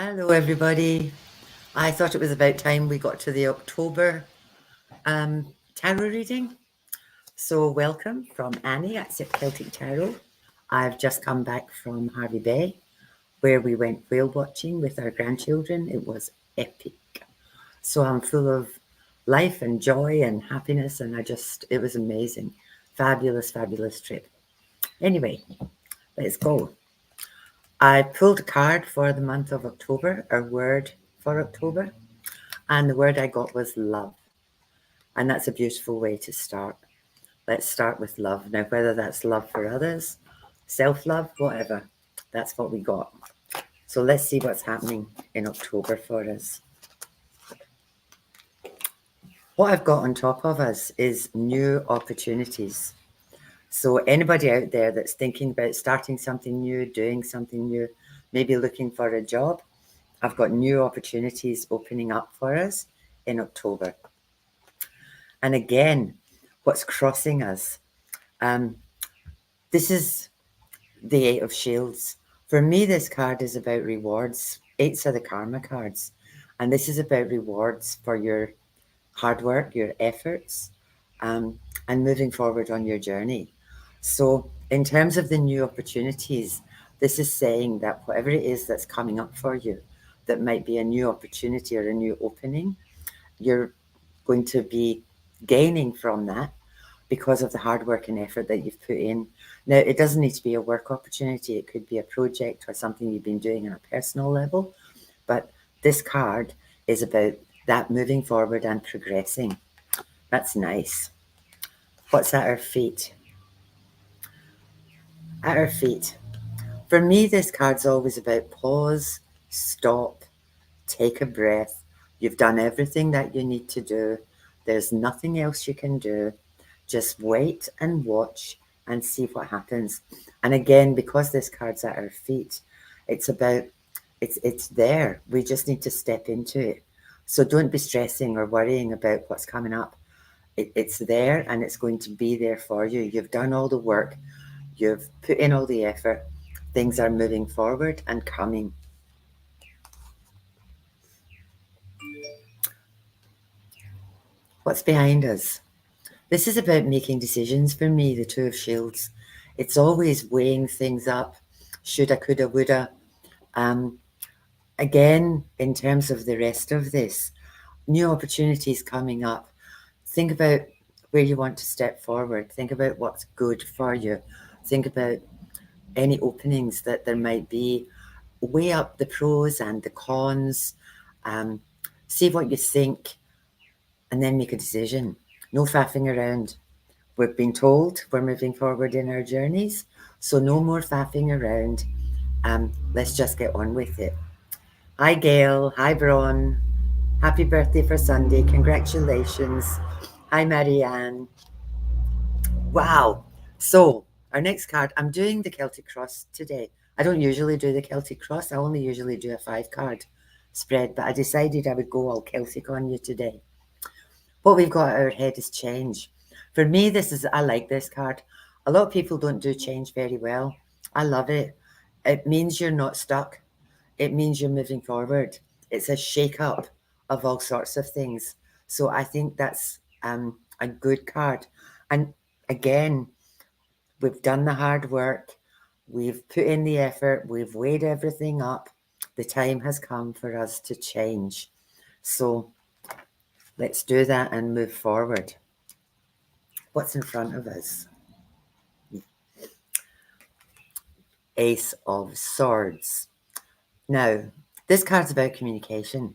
Hello, everybody. I thought it was about time we got to the October tarot reading. So, welcome from Annie at Celtic Tarot. I've just come back from Harvey Bay, where we went whale watching with our grandchildren. It was epic. So, I'm full of life and joy and happiness, and it was amazing. Fabulous, fabulous trip. Anyway, let's go. I pulled a card for the month of October, our word for October. And the word I got was love. And that's a beautiful way to start. Let's start with love. Now, whether that's love for others, self love, whatever, that's what we got. So let's see what's happening in October for us. What I've got on top of us is new opportunities. So, anybody out there that's thinking about starting something new, doing something new, maybe looking for a job, I've got new opportunities opening up for us in October. And again, what's crossing us? This is the Eight of Shields. For me, this card is about rewards. Eights are the karma cards. And this is about rewards for your hard work, your efforts, and moving forward on your journey. So, in terms of the new opportunities, this is saying that whatever it is that's coming up for you, that might be a new opportunity or a new opening, you're going to be gaining from that because of the hard work and effort that you've put in. Now, it doesn't need to be a work opportunity. It could be a project or something you've been doing on a personal level. But this card is about that moving forward and progressing. That's nice. What's at our feet? At our feet. For me, this card's always about pause, stop, take a breath. You've done everything that you need to do. There's nothing else you can do. Just wait and watch and see what happens. And again, because this card's at our feet, it's about it's there. We just need to step into it. So don't be stressing or worrying about what's coming up. It's there and it's going to be there for you. You've done all the work. You've put in all the effort. Things are moving forward and coming. What's behind us? This is about making decisions for me, the Two of Shields. It's always weighing things up. Shoulda, coulda, woulda. Again, in terms of the rest of this, new opportunities coming up. Think about where you want to step forward. Think about what's good for you. Think about any openings that there might be. Weigh up the pros and the cons. See what you think, and then make a decision. No faffing around. We've been told we're moving forward in our journeys, so no more faffing around. Let's just get on with it. Hi, Gail. Hi, Bron. Happy birthday for Sunday. Congratulations. Hi, Marianne. Wow. So, our next card, I'm doing the Celtic Cross today. I don't usually do the Celtic Cross. I only usually do a 5-card spread, but I decided I would go all Celtic on you today. What we've got at our head is change. For me, I like this card. A lot of people don't do change very well. I love it. It means you're not stuck. It means you're moving forward. It's a shake up of all sorts of things. So I think that's a good card. And again, we've done the hard work. We've put in the effort. We've weighed everything up. The time has come for us to change. So let's do that and move forward. What's in front of us? Ace of Swords. Now, this card's about communication.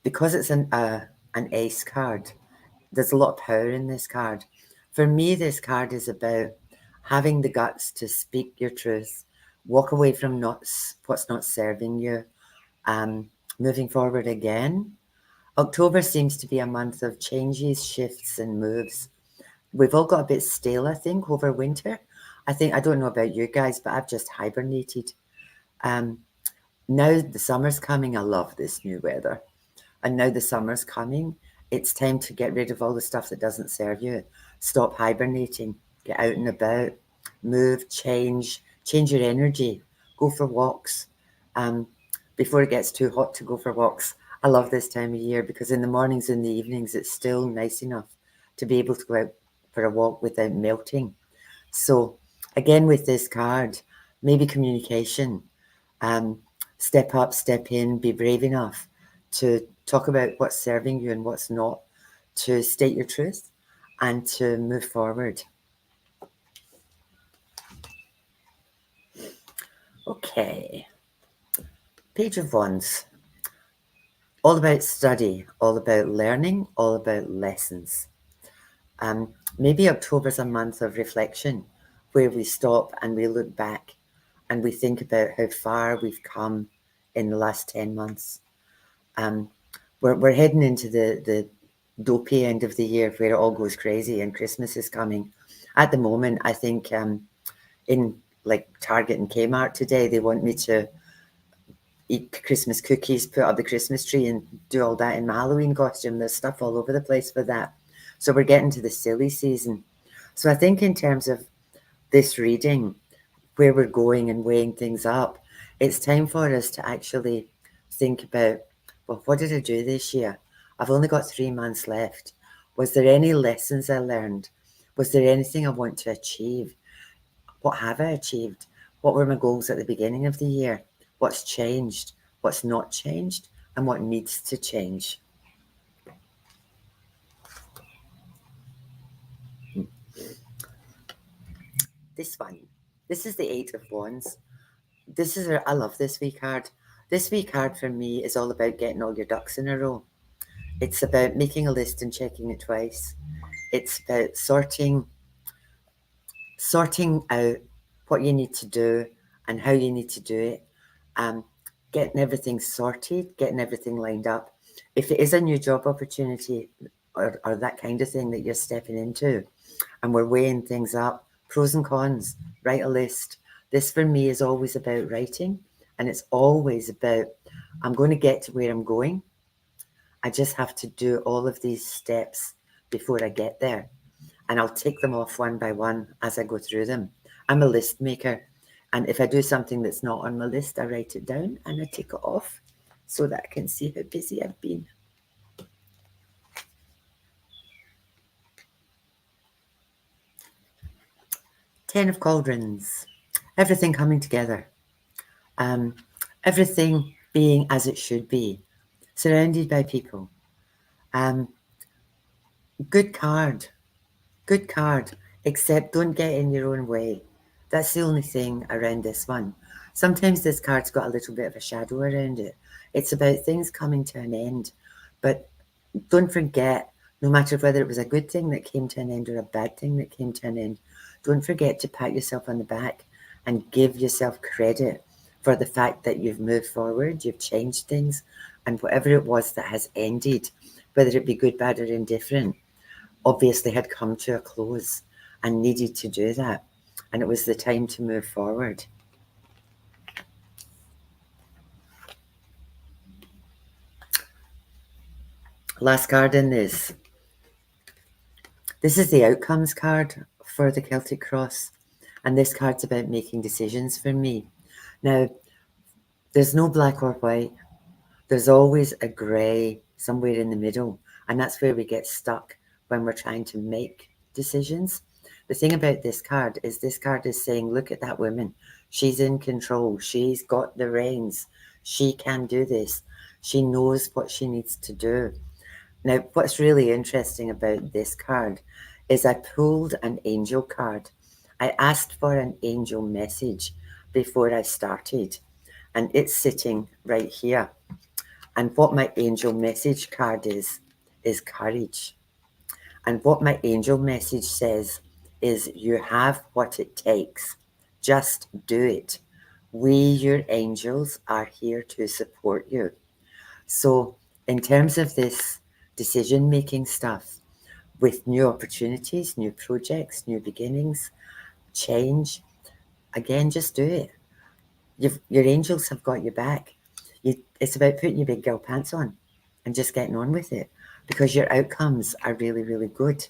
Because it's an ace card, there's a lot of power in this card. For me, this card is about having the guts to speak your truth, walk away from what's not serving you, moving forward again. October seems to be a month of changes, shifts, and moves. We've all got a bit stale, I think, over winter. I don't know about you guys, but I've just hibernated. Now the summer's coming. I love this new weather. And now the summer's coming. It's time to get rid of all the stuff that doesn't serve you. Stop hibernating. Get out and about. Move, change your energy. Go for walks. before it gets too hot to go for walks. I love this time of year because in the mornings and the evenings it's still nice enough to be able to go out for a walk without melting. So again with this card, maybe communication. Um, Step up, step in, be brave enough to talk about what's serving you and what's not, to state your truth and to move forward. Okay, Page of Wands. All about study, all about learning, all about lessons. Maybe October's a month of reflection where we stop and we look back and we think about how far we've come in the last 10 months. We're heading into the dopey end of the year where it all goes crazy and Christmas is coming. At the moment, I think in like Target and Kmart today, they want me to eat Christmas cookies, put up the Christmas tree and do all that in my Halloween costume. There's stuff all over the place for that. So we're getting to the silly season. So I think in terms of this reading, where we're going and weighing things up, it's time for us to actually think about, well, what did I do this year? I've only got 3 months left. Was there any lessons I learned? Was there anything I want to achieve? What have I achieved? What were my goals at the beginning of the year? What's changed? What's not changed? And what needs to change? This one. This is the Eight of Wands. I love this wee card. This wee card for me is all about getting all your ducks in a row. It's about making a list and checking it twice. It's about sorting out what you need to do and how you need to do it. Getting everything sorted, getting everything lined up. If it is a new job opportunity or that kind of thing that you're stepping into, and we're weighing things up, pros and cons, write a list. This for me is always about writing, and it's always about, I'm going to get to where I'm going. I just have to do all of these steps before I get there. And I'll tick them off one by one as I go through them. I'm a list maker. And if I do something that's not on my list, I write it down and I tick it off so that I can see how busy I've been. Ten of Cauldrons. Everything coming together. Everything being as it should be. Surrounded by people. Good card. Good card. Except don't get in your own way. That's the only thing around this one. Sometimes this card's got a little bit of a shadow around it. It's about things coming to an end. But don't forget, no matter whether it was a good thing that came to an end or a bad thing that came to an end, don't forget to pat yourself on the back and give yourself credit for the fact that you've moved forward, you've changed things, and whatever it was that has ended, whether it be good, bad, or indifferent, obviously had come to a close and needed to do that. And it was the time to move forward. Last card in this. This is the outcomes card for the Celtic Cross. And this card's about making decisions for me. Now, there's no black or white. There's always a grey somewhere in the middle. And that's where we get stuck when we're trying to make decisions. The thing about this card is saying, look at that woman. She's in control. She's got the reins. She can do this. She knows what she needs to do. Now, what's really interesting about this card is I pulled an angel card. I asked for an angel message before I started, and it's sitting right here. And what my angel message card is courage. And what my angel message says is, you have what it takes. Just do it. We, your angels, are here to support you. So in terms of this decision-making stuff, with new opportunities, new projects, new beginnings, change, again, just do it. Your angels have got your back. It's about putting your big girl pants on and just getting on with it, because your outcomes are really, really good.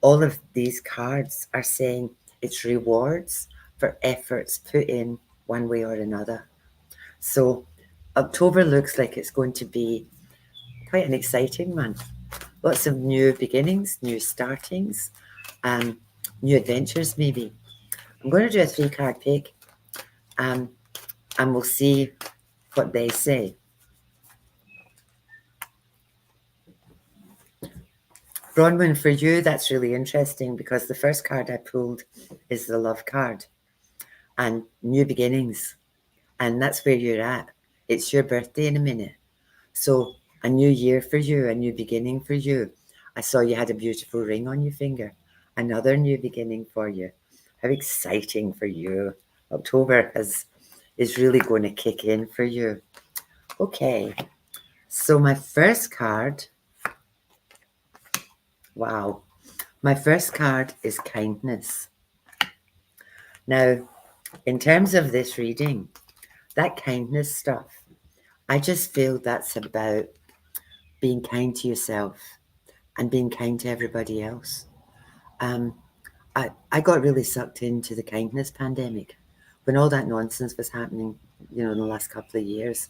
All of these cards are saying it's rewards for efforts put in one way or another. So October looks like it's going to be quite an exciting month. Lots of new beginnings, new startings, new adventures maybe. I'm going to do a 3-card pick, and we'll see what they say. Bronwyn, for you, that's really interesting because the first card I pulled is the love card and new beginnings. And that's where you're at. It's your birthday in a minute. So a new year for you, a new beginning for you. I saw you had a beautiful ring on your finger. Another new beginning for you. How exciting for you. October is really going to kick in for you. Okay. So my first card, wow. My first card is kindness. Now, in terms of this reading, that kindness stuff, I just feel that's about being kind to yourself and being kind to everybody else. Um, I got really sucked into the kindness pandemic when all that nonsense was happening, in the last couple of years.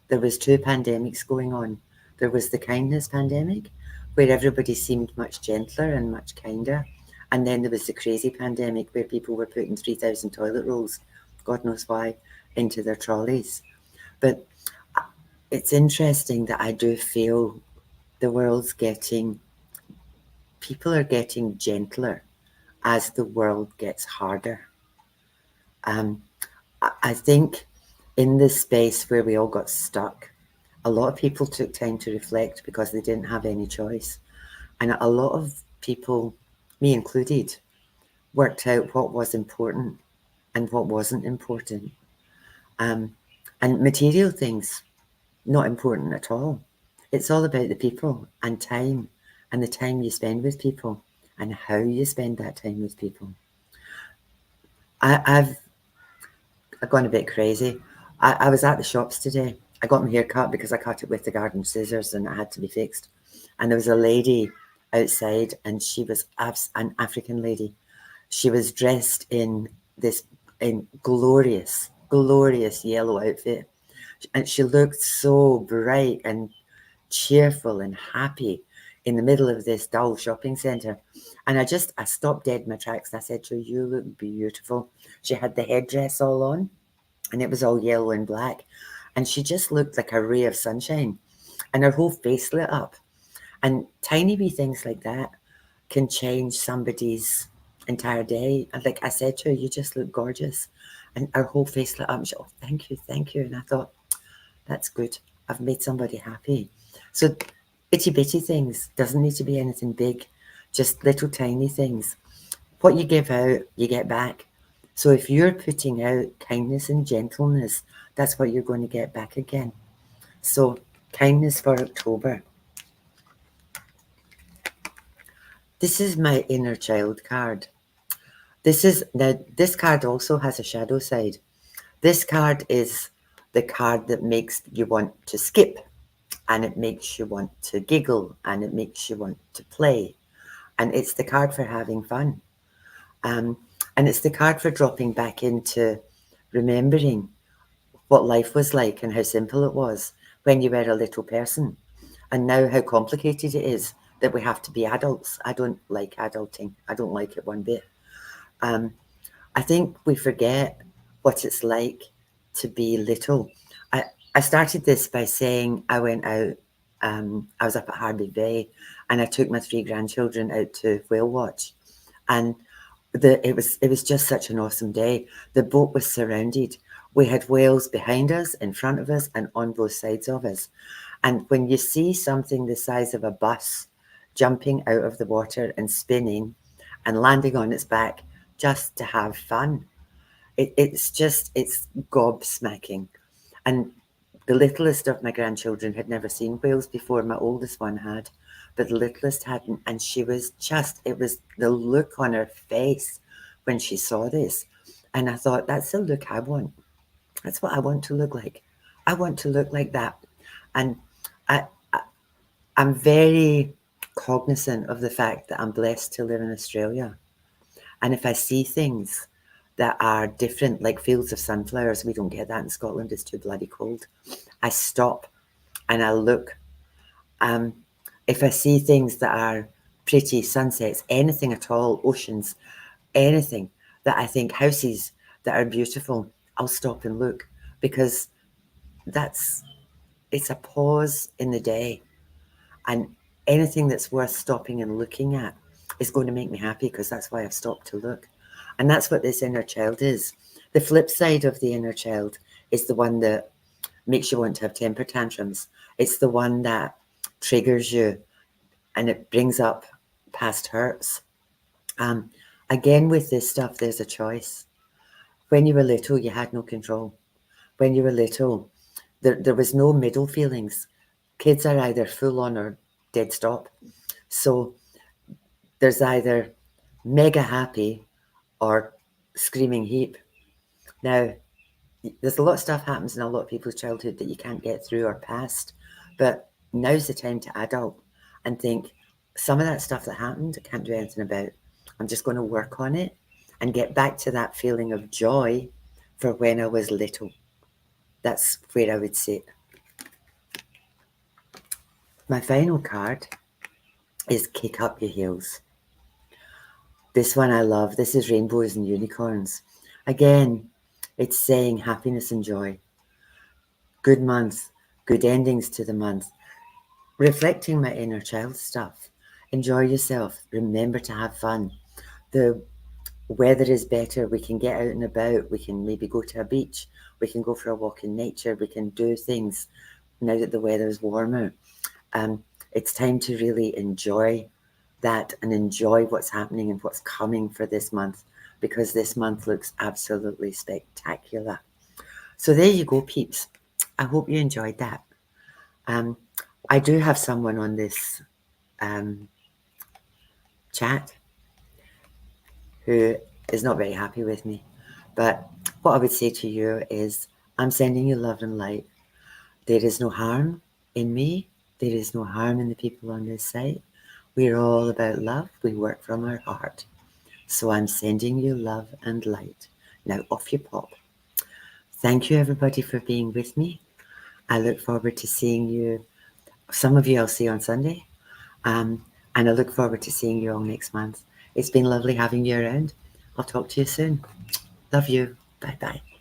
There was 2 pandemics going on. There was the kindness pandemic, where everybody seemed much gentler and much kinder. And then there was the crazy pandemic where people were putting 3,000 toilet rolls, God knows why, into their trolleys. But it's interesting that I do feel the world's people are getting gentler as the world gets harder. I think in this space where we all got stuck, a lot of people took time to reflect because they didn't have any choice. And a lot of people, me included, worked out what was important and what wasn't important. Um, and material things, not important at all. It's all about the people and time and the time you spend with people and how you spend that time with people. I've gone a bit crazy. I was at the shops today. I got my hair cut because I cut it with the garden scissors and it had to be fixed. And there was a lady outside, and she was an African lady. She was dressed in this glorious, glorious yellow outfit. And she looked so bright and cheerful and happy in the middle of this dull shopping centre. And I stopped dead in my tracks and I said to her, "You look beautiful." She had the headdress all on and it was all yellow and black. And she just looked like a ray of sunshine and her whole face lit up. And tiny wee things like that can change somebody's entire day. And like I said to her, "You just look gorgeous." And her whole face lit up. And she, "Oh, thank you, thank you." And I thought, that's good. I've made somebody happy. So itty bitty things, doesn't need to be anything big, just little tiny things. What you give out, you get back. So if you're putting out kindness and gentleness, that's what you're going to get back again. So kindness for October. This is my inner child card. This card also has a shadow side. This card is the card that makes you want to skip, and it makes you want to giggle, and it makes you want to play. And it's the card for having fun. Um, and it's the card for dropping back into remembering what life was like and how simple it was when you were a little person. And now how complicated it is that we have to be adults. I don't like adulting. I don't like it one bit. Um, I think we forget what it's like to be little. I, I started this by saying I went out, I was up at Harby Bay and I took my 3 grandchildren out to whale watch. And it was just such an awesome day. The boat was surrounded. We had whales behind us, in front of us, and on both sides of us. And when you see something the size of a bus jumping out of the water and spinning and landing on its back just to have fun, it's gobsmacking. And the littlest of my grandchildren had never seen whales before. My oldest one had, but the littlest hadn't. And she was it was the look on her face when she saw this. And I thought, that's the look I want. That's what I want to look like. I want to look like that. And I, I I'm very cognizant of the fact that I'm blessed to live in Australia. And if I see things that are different, like fields of sunflowers. We don't get that in Scotland, it's too bloody cold. I stop and I look. If I see things that are pretty, sunsets, anything at all, oceans, anything that I think, houses that are beautiful, I'll stop and look, because it's a pause in the day, and anything that's worth stopping and looking at is going to make me happy, because that's why I've stopped to look. And that's what this inner child is. The flip side of the inner child is the one that makes you want to have temper tantrums. It's the one that triggers you and it brings up past hurts. Again, with this stuff, there's a choice. When you were little, you had no control. When you were little, there was no middle feelings. Kids are either full on or dead stop. So there's either mega happy or screaming heap. Now, there's a lot of stuff happens in a lot of people's childhood that you can't get through or past, but now's the time to adult and think, some of that stuff that happened, I can't do anything about. I'm just going to work on it and get back to that feeling of joy for when I was little. That's where I would sit. My final card is Kick Up Your Heels. This one I love. This is Rainbows and Unicorns. Again, it's saying happiness and joy. Good month, good endings to the month. Reflecting my inner child stuff. Enjoy yourself. Remember to have fun. The weather is better. We can get out and about. We can maybe go to a beach. We can go for a walk in nature. We can do things now that the weather is warmer. It's time to really enjoy that and enjoy what's happening and what's coming for this month, because this month looks absolutely spectacular. So there you go, peeps. I hope you enjoyed that. I do have someone on this chat who is not very happy with me. But what I would say to you is, I'm sending you love and light. There is no harm in me. There is no harm in the people on this site. We're all about love. We work from our heart. So I'm sending you love and light. Now off you pop. Thank you everybody for being with me. I look forward to seeing you. Some of you I'll see on Sunday. And I look forward to seeing you all next month. It's been lovely having you around. I'll talk to you soon. Love you. Bye-bye.